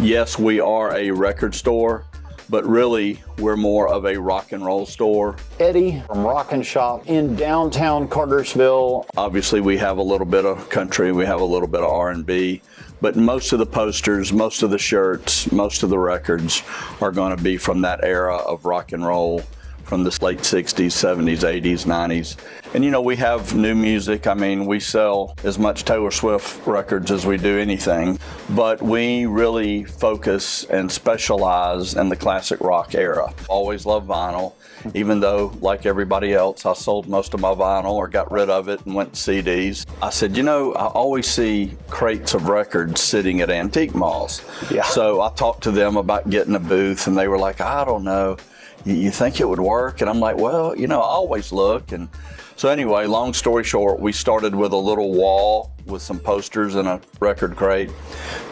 Yes, we are a record store, but really we're more of a rock and roll store. Eddie from RocknShop in downtown Cartersville. Obviously we have a little bit of country, we have a little bit of R&B, but most of the posters, most of the shirts, most of the records are going to be from that era of rock and roll, from the late 60s, 70s, 80s, 90s. And you know, we have new music. I mean, we sell as much Taylor Swift records as we do anything, but we really focus and specialize in the classic rock era. Always love vinyl, even though, like everybody else, I sold most of my vinyl or got rid of it and went to CDs. I said, you know, I always see crates of records sitting at antique malls. Yeah. So I talked to them about getting a booth, and they were like, I don't know. You think it would work? And I'm like, well, you know, I always look. And so anyway, long story short, we started with a little wall with some posters and a record crate.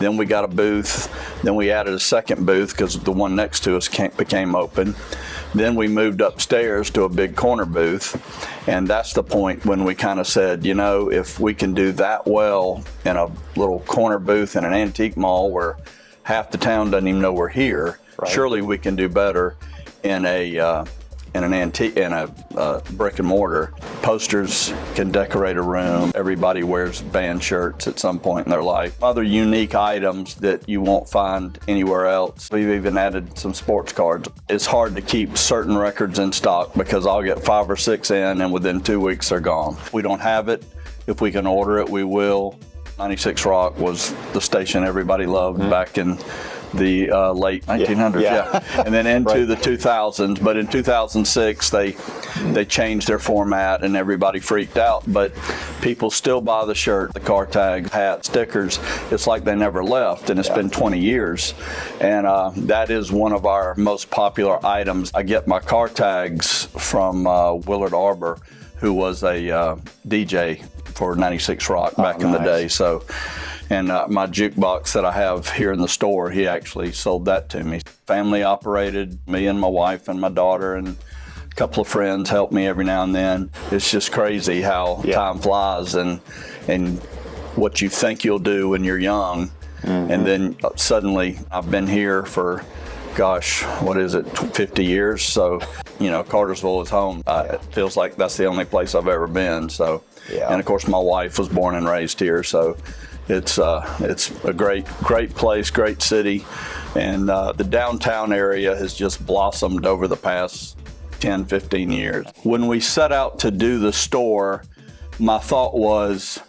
Then we got a booth. Then we added a second booth because the one next to us became open. Then we moved upstairs to a big corner booth. And that's the point when we kind of said, you know, if we can do that well in a little corner booth in an antique mall where half the town doesn't even know we're here, right, surely we can do better in a brick and mortar. Posters can decorate a room. Everybody wears band shirts at some point in their life. Other unique items that you won't find anywhere else. We've even added some sports cards. It's hard to keep certain records in stock because I'll get 5 or 6 in and within 2 weeks they're gone. We don't have it. If we can order it, we will. 96 Rock was the station everybody loved back in the late 1900s, yeah. And then into the 2000s, but in 2006 they changed their format and everybody freaked out, but people still buy the shirt, the car tag, hat, stickers. It's like they never left, and it's been 20 years, and that is one of our most popular items. I get my car tags from Willard Arbor, who was a DJ for 96 Rock back in the day. So, and my jukebox that I have here in the store, he actually sold that to me. Family operated, me and my wife and my daughter and a couple of friends help me every now and then. It's just crazy how time flies and what you think you'll do when you're young. And then suddenly I've been here for, gosh, what is it, 50 years? So, you know, Cartersville is home. It feels like that's the only place I've ever been. So, and of course my wife was born and raised here. So it's a great place, great city. And the downtown area has just blossomed over the past 10, 15 years. When we set out to do the store, my thought was,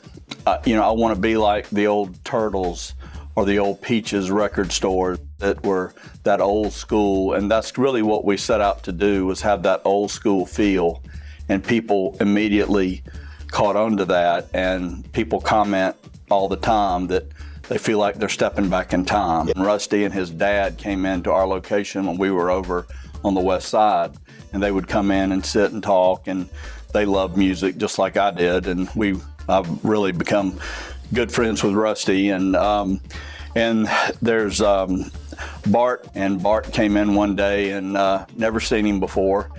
you know, I want to be like the old Turtles or the old Peaches record stores that were that old school. And that's really what we set out to do, was have that old school feel. And people immediately caught on to that. And people comment all the time that they feel like they're stepping back in time. And Rusty and his dad came into our location when we were over on the west side, and they would come in and sit and talk, and they loved music just like I did. And I've really become good friends with Rusty. And there's Bart, and Bart came in one day and never seen him before,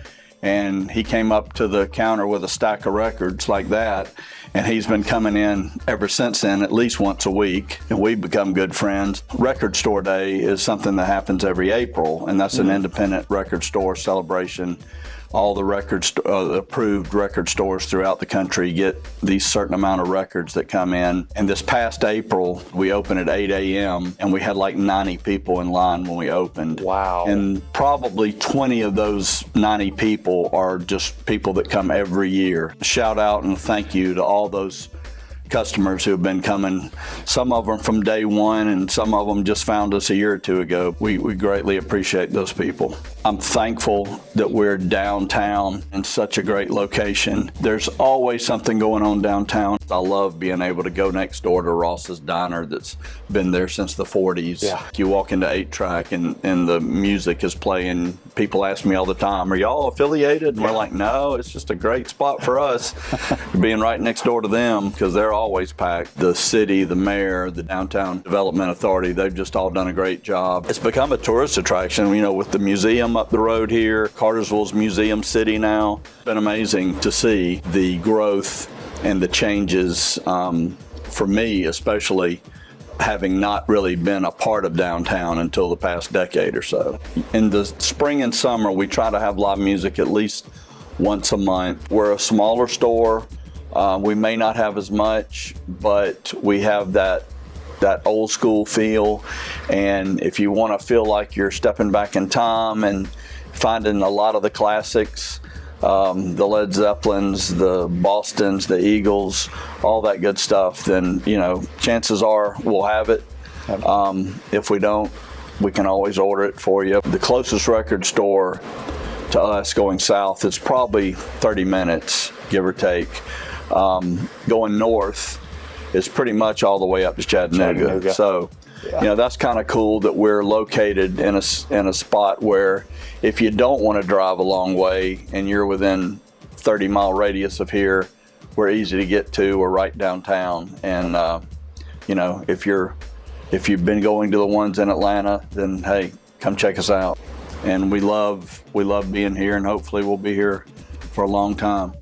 and he came up to the counter with a stack of records like that, and he's been coming in ever since then, at least once a week, and we've become good friends. Record Store Day is something that happens every April, and that's an independent record store celebration. All the approved record stores throughout the country get these certain amount of records that come in. And this past April, we opened at 8 a.m. and we had like 90 people in line when we opened. Wow. And probably 20 of those 90 people are just people that come every year. Shout out and thank you to all those customers who have been coming, some of them from day one, and some of them just found us a year or two ago. We greatly appreciate those people. I'm thankful that we're downtown in such a great location. There's always something going on downtown. I love being able to go next door to Ross's Diner that's been there since the 40s. Yeah. You walk into 8-Track and the music is playing. People ask me all the time, are y'all affiliated? And we're like, no, it's just a great spot for us being right next door to them, because they're always packed. The city, the mayor, the Downtown Development Authority, they've just all done a great job. It's become a tourist attraction, you know, with the museum up the road here. Cartersville's Museum City now. It's been amazing to see the growth and the changes, for me especially, having not really been a part of downtown until the past decade or so. In the spring and summer, we try to have live music at least once a month. We're a smaller store. We may not have as much, but we have that old school feel. And if you want to feel like you're stepping back in time and finding a lot of the classics, the Led Zeppelins, the Bostons, the Eagles, all that good stuff, then, you know, chances are we'll have it. If we don't, we can always order it for you. The closest record store to us going south is probably 30 minutes, give or take. Going north is pretty much all the way up to Chattanooga. So, you know, that's kind of cool that we're located in a spot where if you don't want to drive a long way and you're within 30-mile radius of here, we're easy to get to. We're right downtown. And, you know, if you've been going to the ones in Atlanta, then hey, come check us out. And we love being here, and hopefully we'll be here for a long time.